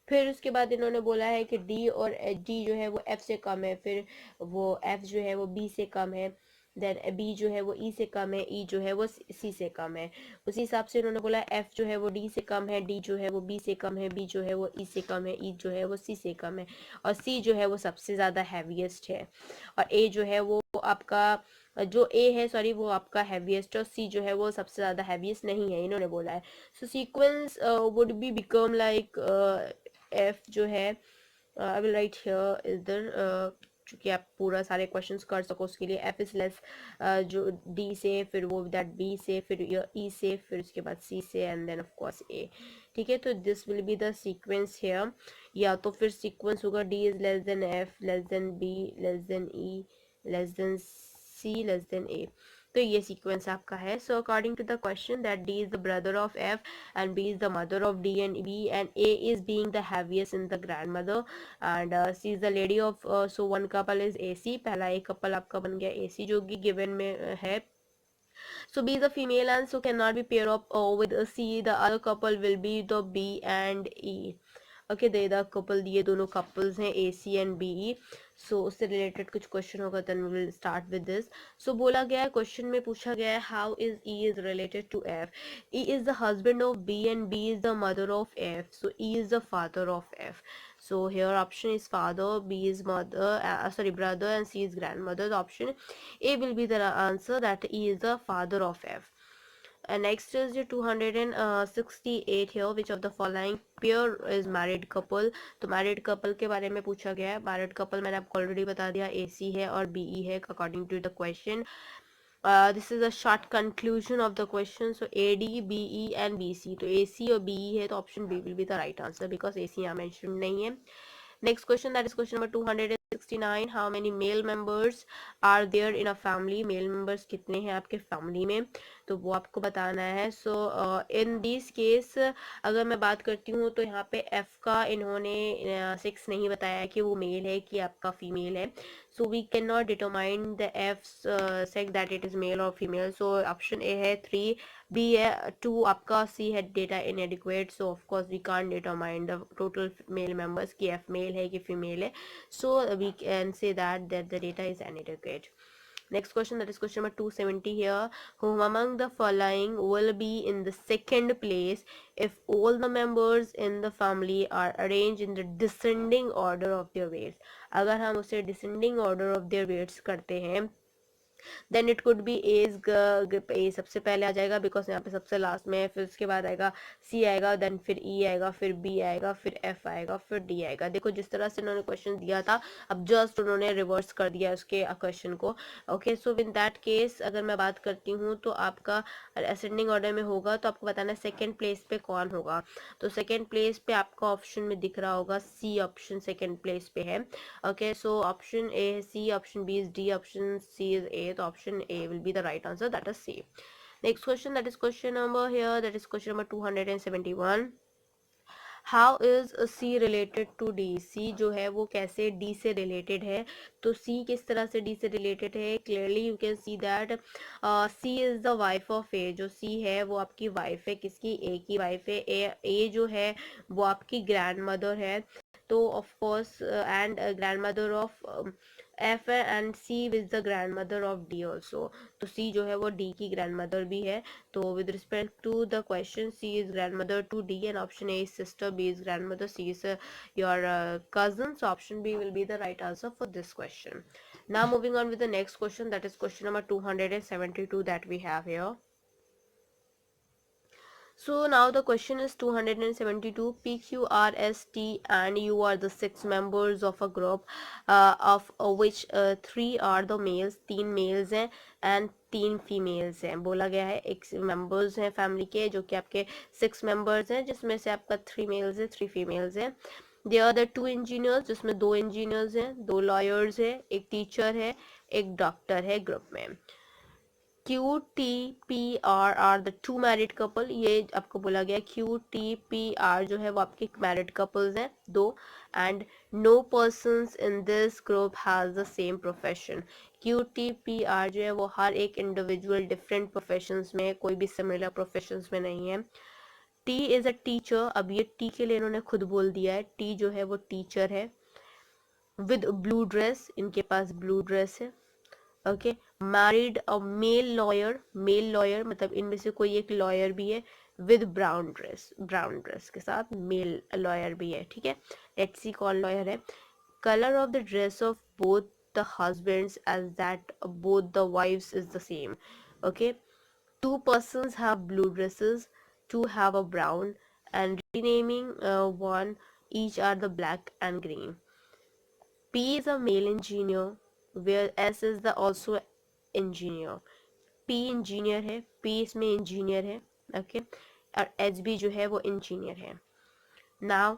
फिर उसके बाद इन्होंने बोला है कि d और d जो है वो f से कम है, फिर वो f जो है वो b से कम है, देन b जो है वो e से कम है, e जो है वो c से कम है। उसी हिसाब से इन्होंने बोला f जो है वो d से कम है, d जो है वो b से कम है, b जो है वो e से कम है, e जो है वो c से कम है, और c जो है वो सबसे ज़्यादा हैवीएस्ट है, और a जो है वो आपका जो a है सॉरी वो आपका हैवीएस्ट, और c जो है वो सबसे ज़्यादा हैवीएस्ट नहीं है, इन्होंने बोला है। So sequence would be become like f जो है आई विल राइट हियर इधर चूँकि आप पूरा सारे क्वेश्चंस कर सको उसके लिए f इज लेस जो d से, फिर वो दैट b से, फिर e से, फिर उसके बाद c से, and then of course a। ठीक है, तो this will be the sequence here. या तो फिर सीक्वेंस होगा d is less than f less than b less than e less than c less than a। तो ये सीक्वेंस आपका है। So according to the question that d is the brother of f and b is the mother of d and b, and a is being the heaviest in the grandmother, and c is the lady of so one couple is ac, पहला एक couple आपका बन गया ac जो कि given में है। so b is a female and so cannot be pair up with a c, the other couple will be the b and e। Okay they the couple, ये दोनों कपल्स हैं ए सी एंड बी ई। सो उससे related कुछ question होगा, then we will start with this. So बोला गया है, question में पूछा गया है how is E is related to F. E is the husband of B and B is the mother of F, so E is the father of F. so here option is father, b is mother, sorry brother, and c is grandmother. The option a will be the answer, that e is the father of f। next is the 268 here, which of the following pair is married couple। तो married couple के बारे में पूछा गया है। married couple मैंने आपको already बता दिया AC है और BE है according to the question। this is a short conclusion of the question। so AD, BE and BC, तो AC और BE है, तो option B will be the right answer because AC यहाँ mentioned नहीं है। next question, that is question number 269, how many male members are there in a family। male members कितने हैं आपके family में, तो वो आपको बताना है। सो इन दिस केस अगर मैं बात करती हूँ तो यहाँ पे F का इन्होंने 6 नहीं बताया कि वो मेल है कि आपका फीमेल है। So we can not determine the F sex that it is male और फीमेल। सो ऑप्शन ए है 3, बी है 2, आपका सी है data inadequate. So of course we can't determine the total male members कि F male है कि female है। So we can say that the data is inadequate. Next question, that is question number 270 here. Whom among the following will be in the second place if all the members in the family are arranged in the descending order of their weights। अगर हम उसे descending order of their weights करते हैं, then it could be as A सबसे पहले आ जाएगा because यहाँ पे सबसे लास्ट में है, फिर उसके बाद आएगा सी आएगा, देन फिर ई आएगा, फिर बी आएगा, फिर एफ आएगा, फिर डी आएगा। देखो जिस तरह से उन्होंने क्वेश्चन दिया था, अब जस्ट उन्होंने रिवर्स कर दिया उसके क्वेश्चन को। Okay, so in that case अगर मैं बात करती हूँ तो आपका असेंडिंग ऑर्डर में होगा, तो आपको बताना है सेकेंड प्लेस पे कौन होगा। तो सेकेंड प्लेस पे आपका ऑप्शन में दिख रहा होगा सी ऑप्शन सेकेंड प्लेस पे है। ओके, सो ऑप्शन ए है C, option B is D, option C is A, तो option A will be the right answer, that is C। next question, that is question number here, that is question number 271। How is C related to D. C जो है वो कैसे D से related है, तो सी किस तरह से डी से रिलेटेड है, clearly you can see that C is the wife of A. जो सी है वो आपकी वाइफ है, किसकी, ए की वाइफ है। ए जो है वो आपकी ग्रैंड मदर है, तो of course and grand mother of F and C is the grand mother of D also. तो सी जो है वो डी की ग्रैंड मदर भी है। तो with respect to the question, C is grand mother to D and option A is sister, B is grand mother, C is your cousin। So option B will be the right answer for this question। Now moving on with the next question, that is question number 272 that we have here। So now the question is 272, PQRST and you are the 6 members of a group of which 3 are the males, 3 males हैं and 3 females हैं। बोला गया है एक members हैं family के जो कि आपके 6 members हैं, जिसमें से आपका 3 males है 3 females हैं। There are the 2 engineers, जिसमें 2 engineers हैं, 2 lawyers हैं, एक teacher है, एक डॉक्टर है ग्रुप में। Q T P are the two married couple, ये आपको बोला गया क्यू टी पी आर जो है वो आपके मैरिड कपल्स हैं दो, and no persons in this group has the same profession. Q T P R जो है वो हर एक इंडिविजुअल डिफरेंट प्रोफेशंस में, कोई भी सिमिलर प्रोफेशंस में नहीं है। टी इज अ टीचर, अब ये टी के लिए इन्होंने खुद बोल दिया है, टी जो है वो टीचर है विद ब्लू ड्रेस, इनके पास ब्लू ड्रेस है। Okay, married a male lawyer, male lawyer मतलब इनमें से कोई एक लॉयर भी है with brown dress, brown dress के साथ मेल लॉयर भी है, ठीक है। लेट्स सी कौन लॉयर है। Colour of the dress of both the husbands as that both the wives is the same. Okay, two persons have blue dresses, two have a brown, and renaming one each are the black and green. P is a male engineer, where S is the also engineer. P engineer है, P इसमें engineer है, okay, और H भी जो है वो engineer है। Now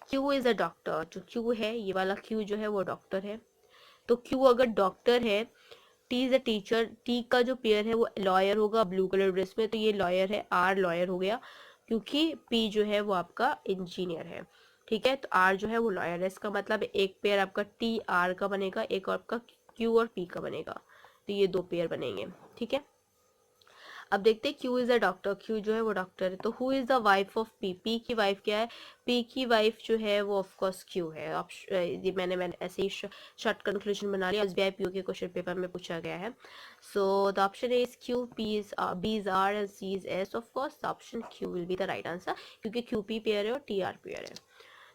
Q is a doctor, जो Q है ये वाला Q जो है वो डॉक्टर है। तो Q अगर डॉक्टर है, T is a teacher, T का जो पेयर है वो लॉयर होगा ब्लू कलर ड्रेस में, तो ये लॉयर है, R लॉयर हो गया, क्योंकि P जो है वो आपका इंजीनियर है, ठीक है। तो R जो है वो लॉयर है, इसका मतलब एक पेयर आपका T R का बनेगा, एक और आपका Q और P का बनेगा, तो ये दो पेयर बनेंगे, ठीक है। अब देखते हैं Q is a doctor, Q जो है वो डॉक्टर है। तो who is the wife of P, P की वाइफ क्या है, पी की वाइफ जो है वो ऑफ कोर्स क्यू है। ये मैंने ऐसे ही शॉर्ट कंक्लूजन बना लिया, एसबीआई पीओ के क्वेश्चन पेपर में पूछा गया है। So the option is Q, P is B is R and C is S. Of course the option Q will be the right answer, क्योंकि क्यू पी पेयर है और T R pair है।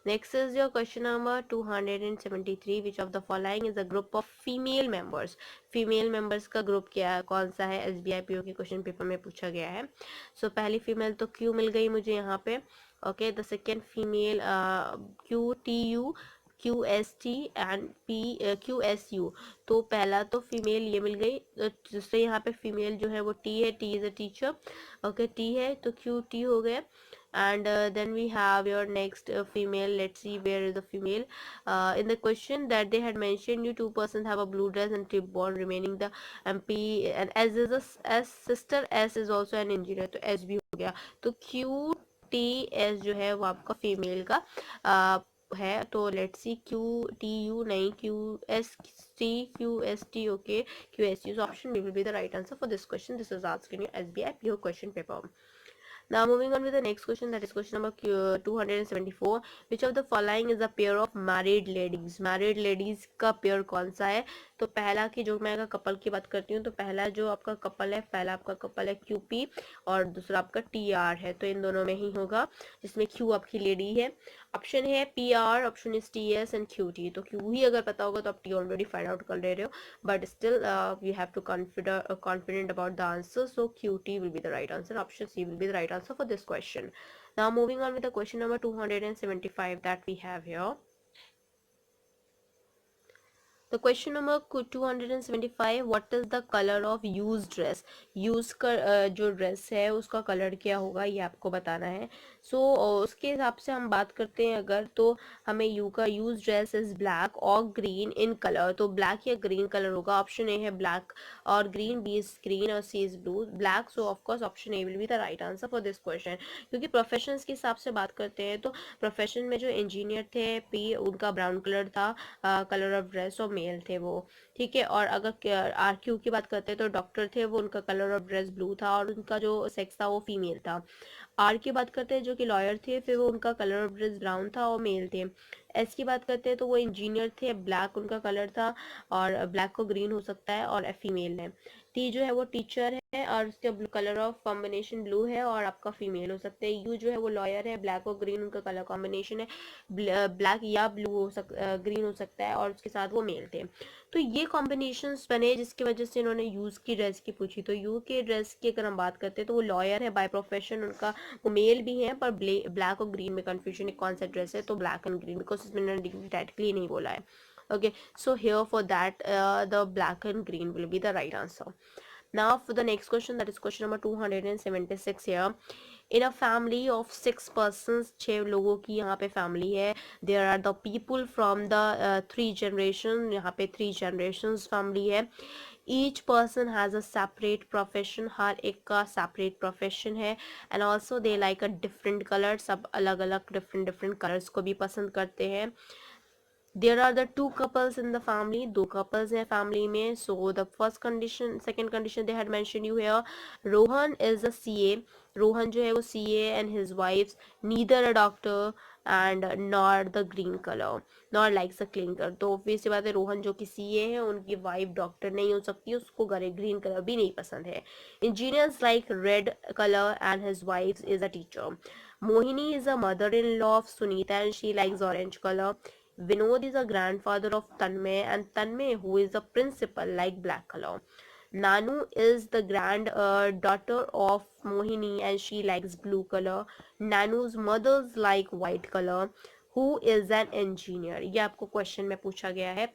Next is your question number 273. Which of the following is a group of female members? Female members का group क्या है, कौन सा है, एसबीआई पीओ के क्वेश्चन पेपर में पूछा गया है। सो पहली फीमेल तो क्यू मिल गई मुझे यहाँ पे। Okay, the second female Q T you, Q S T and P Q S you. तो पहला तो फीमेल ये मिल गई, जिससे यहाँ पे फीमेल जो है वो टी है, T is a teacher. Okay, T है तो क्यू टी हो गया। And then we have your next female. Let's see where is the female. In the question that they had mentioned, you two persons have a blue dress and clipboard remaining the MP, and as is a as sister S is also an engineer, तो S भी हो गया। तो Q T S जो है वो आपका female का है। तो let's see Q T U नहीं, Q S T, Q S T, okay, Q S U option will be the right answer for this question. This is asked in SBI PO question paper. Now moving on with the next question, that is question number 274. Which of the following is a pair of married ladies? Married ladies का pair कौन सा है? तो पहला की जो मैं अगर कपल की बात करती हूँ, तो पहला जो आपका कपल है, पहला आपका कपल है क्यूपी और दूसरा आपका टी आर है, तो इन दोनों में ही होगा, जिसमें क्यू आपकी लेडी है। ऑप्शन है P R, option is T S and Q T. तो क्यू ही अगर पता होगा तो आप टी ऑलरेडी फाइंड आउट कर ले रहे हो, but still you have to confident about the answer, so QT will be the right answer. Option C will be the right answer for this question. Now moving on with the question number 275 that we have here. The question number 275, what is the color of used dress? Use कर जो dress है उसका colour क्या होगा, ये आपको बताना है। सो उसके हिसाब से हम बात करते हैं अगर, तो हमें यू का यूज ड्रेस इज ब्लैक और ग्रीन इन कलर, तो ब्लैक या ग्रीन कलर होगा। ऑप्शन ए है ब्लैक और ग्रीन, बी इज ग्रीन और C is blue, black. So of course option A will be the right answer for this question. क्योंकि professions के हिसाब से बात करते हैं तो प्रोफेशन में जो इंजीनियर थे पी, उनका ब्राउन कलर था कलर ऑफ ड्रेस, और मेल थे वो, ठीक है। और अगर आर क्यू की बात करते हैं तो डॉक्टर थे वो, उनका कलर ऑफ ड्रेस ब्लू था और उनका जो सेक्स था वो फीमेल था। आर की बात करते हैं जो कि लॉयर थे, फिर वो उनका कलर ऑफ ड्रेस ब्राउन था और मेल थे। एस की बात करते हैं तो वो इंजीनियर थे, ब्लैक उनका कलर था, और ब्लैक को ग्रीन हो सकता है और फीमेल है। टी जो है वो टीचर है और उसका blue colour of combination blue है और आपका फीमेल हो सकता है। यू जो है वो लॉयर है, ब्लैक और ग्रीन उनका कलर कॉम्बिनेशन है, ब्लैक या ब्लू हो ग्रीन हो सकता है और उसके साथ वो मेल थे। तो ये कॉम्बिनेशंस बने जिसकी वजह से इन्होंने यूज की ड्रेस की पूछी। तो यू के ड्रेस की अगर हम बात करते हैं तो वो लॉयर है बाय प्रोफेशन, उनका वो मेल भी है, पर ब्लैक और ग्रीन में कंफ्यूजन है कौन सा ड्रेस है, तो ब्लैक एंड ग्रीन, बिकॉज इसमें डायरेक्टली नहीं बोला है। Okay, so here for that the black and green will be the right answer. Now for the next question, that is question number 276 here. In a family of 6 persons, 6 लोगों की यहाँ पे family है. There are the people from the 3 generation, यहाँ पे 3 generations family है. Each person has a separate profession, हर एक का सेपरेट प्रोफेशन है. And also they like a different colour, सब अलग अलग डिफरेंट डिफरेंट कलर्स को भी पसंद करते हैं. There are the 2 couples in the family, 2 couples हैं family में. So the first condition, second condition they had mentioned you here. Rohan is a CA. Rohan जो है वो CA and his wives neither a doctor and nor the green color, nor likes a clean color. तो obvious सी बात है, रोहन जो कि CA है, उनकी वाइफ डॉक्टर नहीं हो सकती, उसको ग्रीन कलर भी नहीं पसंद है. Engineers like red color and his wife is a teacher. Mohini is a mother-in-law of Sunita and she likes orange color. Vinod is a grandfather of Tanmay and Tanmay, who is a principal, like black color. Nanu is the daughter of Mohini and she likes blue color. Nanu's mother's like white color. Who is an engineer? ये आपको question में पूछा गया है.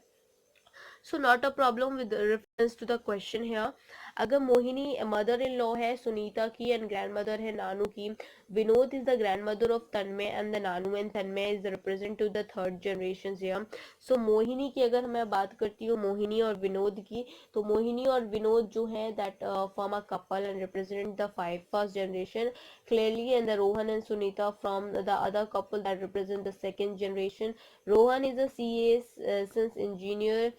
So not a problem with reference to the question here. अगर Mohini mother in law है सुनीता की and grand mother है नानू की. Vinod is the grand mother of Tanmay and the Nanu and Tanmay is represent to the 3rd generation here. So Mohini की अगर मैं बात करती हूँ, मोहिनी और विनोद की, तो मोहिनी और विनोद जो है that form a couple and represent the first generation clearly, and the Rohan and Sunita from the other couple that represent the 2nd generation. Rohan is a CA since engineer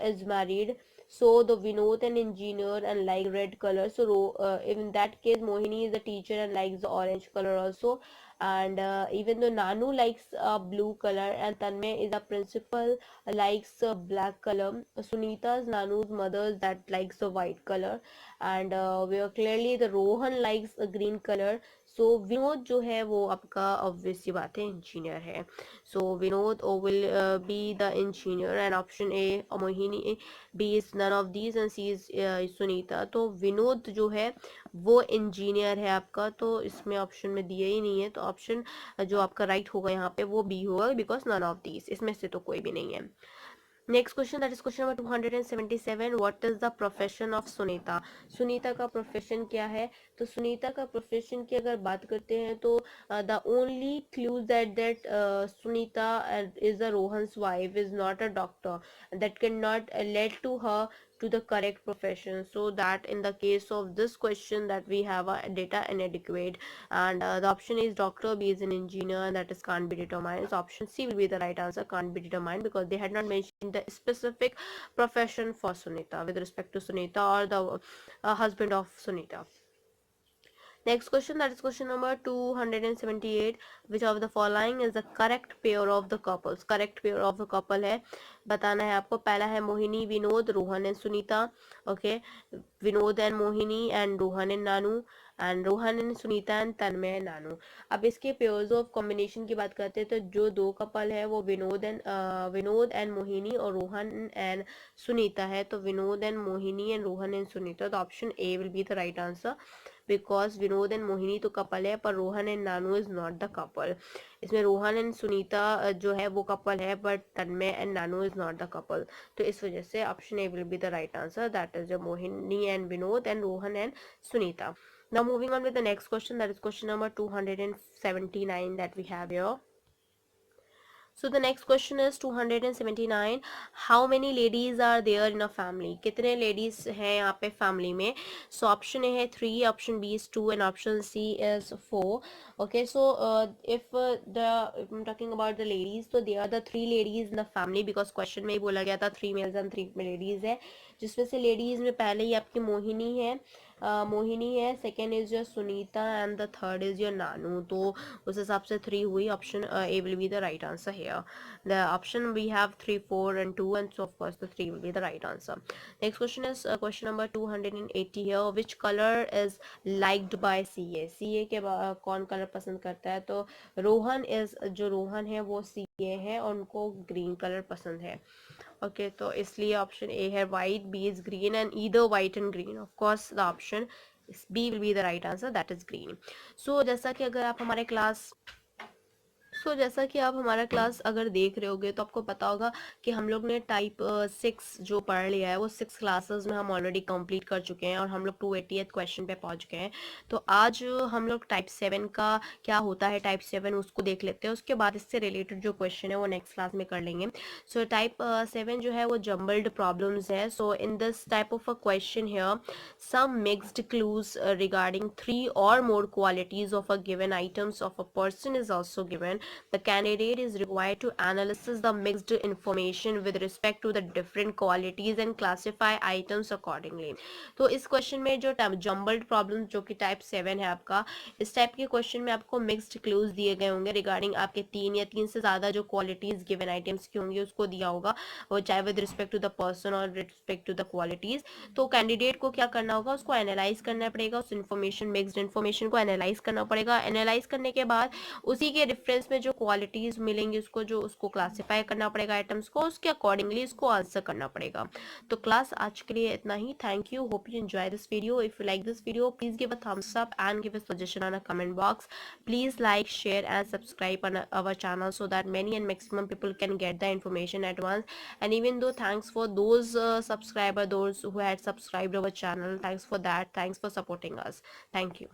is married. So the Vinod an engineer and like red color. So in that case Mohini is a teacher and likes the orange color also. And even though Nanu likes blue color and Tanmay is a principal, likes black color. Sunita's Nanu's mother that likes the white color. And we are clearly the Rohan likes a green color. सो विनोद जो है वो आपका obvious सी बात है engineer है. So Vinod will be the engineer. And option A Mohini, B is none of these and C is Sunita. तो विनोद जो है वो इंजीनियर है आपका, तो इसमें ऑप्शन में दिया ही नहीं है. तो ऑप्शन जो आपका राइट होगा यहाँ पे वो बी होगा, बिकॉज नन ऑफ दीज, इसमें से तो कोई भी नहीं है. Next question, that is question number 277. What is the profession of Sunita? Sunita का प्रोफेशन क्या है? तो सुनीता का प्रोफेशन की अगर बात करते हैं तो the only clues that Sunita is a Rohan's wife is not a doctor that cannot lead to her to the correct profession. So that in the case of this question that we have a data inadequate, and the option is doctor, B is an engineer, and that is can't be determined. So option C will be the right answer, can't be determined, because they had not mentioned the specific profession for Sunita with respect to Sunita or the husband of Sunita. Next question, that is question number 278. Which of the following is the correct pair of the couples? Correct pair of the couple है, बताना है आपको. पहला है Mohini Vinod, Rohan and Sunita. Okay, Vinod and Mohini and Rohan and Nanu, and Rohan and Sunita and Tanmay and Nanu. अब इसके pairs of combination की बात करते हैं तो जो 2 कपल है वो विनोद एंड मोहिनी और रोहन एंड सुनीता है. तो Vinod and Mohini and Rohan and Sunita. तो option A will be the right answer, because Vinod and Mohini तो कपल है, पर Rohan and Nanu is not the couple. इसमें रोहन एंड सुनीता जो है वो कपल है, but Tanmay and Nanu is not the couple. तो इस वजह से option A will be the right answer, that is Mohini and Vinod and Rohan and Sunita. Now moving on with the next question, that is question number 279 that we have here. So the next question is 279. How many ladies are there in a family? कितने ladies हैं यहाँ पे family में? So option A है 3, option B is 2, and option C is 4. Okay, so if I'm talking about the ladies, so there are the 3 ladies in the family, because question में ही बोला गया था 3 males and 3 ladies है, जिसमें से ladies में पहले ही आपकी मोहिनी है, second is your Sunita and the third is your Nanu. तो उस हिसाब से 3 हुई. Option A will be the right answer here. The option we have 3, 4 and 2, and so of course the 3 will be the right answer. Next question is question number 280 here. Which color is liked by CA? CA के कौन colour पसंद करता है? तो रोहन है वो CA है और उनको ग्रीन कलर पसंद है. ओके, तो इसलिए ऑप्शन ए है white, B is green, and either white and green. Of course the option B will be the right answer, that is green. So जैसा कि अगर आप हमारे क्लास सो जैसा कि आप हमारा क्लास अगर देख रहे होगे तो आपको पता होगा कि हम लोग ने टाइप 6 जो पढ़ लिया है वो 6 क्लासेस में हम ऑलरेडी कंप्लीट कर चुके हैं और हम लोग 280th क्वेश्चन पे पहुंच गए हैं। तो आज हम लोग टाइप 7 का क्या होता है टाइप 7 उसको देख लेते हैं, उसके बाद इससे रिलेटेड जो क्वेश्चन है वो नेक्स्ट क्लास में कर लेंगे। सो टाइप 7 जो है वो जम्बल्ड प्रॉब्लम्स है। So in this type of a question here some mixed clues regarding 3 or more qualities of a given items of a person is also given. The candidate is required to analyze the mixed information with respect to the different qualities and classify items accordingly. तो इस question में जो jumbled problem जो कि type 7 है आपका, इस type के क्वेश्चन में आपको मिक्स्ड क्लूज दिए गए होंगे रिगार्डिंग आपके 3 या 3 से ज़्यादा जो क्वालिटीज़ गिवन आइटम्स की होंगी उसको दिया होगा, वो चाहे with respect to the person और रिस्पेक्ट टू द क्वालिटीज़। तो कैंडिडेट को क्या करना होगा, उसको एनालाइज करना पड़ेगा, उस इन्फॉर्मेशन मिक्स्ड इन्फॉर्मेशन को एनालाइज करना पड़ेगा। एनालाइज करने के बाद उसी के रेफरेंस में जो क्वालिटीज़ मिलेंगी उसको क्लासीफाई करना पड़ेगा आइटम्स को, उसके अकॉर्डिंगली इसको आंसर करना पड़ेगा। तो क्लास आज के लिए इतना ही। Thank you, hope you enjoy this video. If you like this video please give a thumbs up and give a suggestion on a comment box. Please like, share and subscribe on our channel so that many and maximum people can get the information at once. And even though thanks for those subscriber, those who had subscribed our channel, thanks for that, thanks for supporting us. Thank you.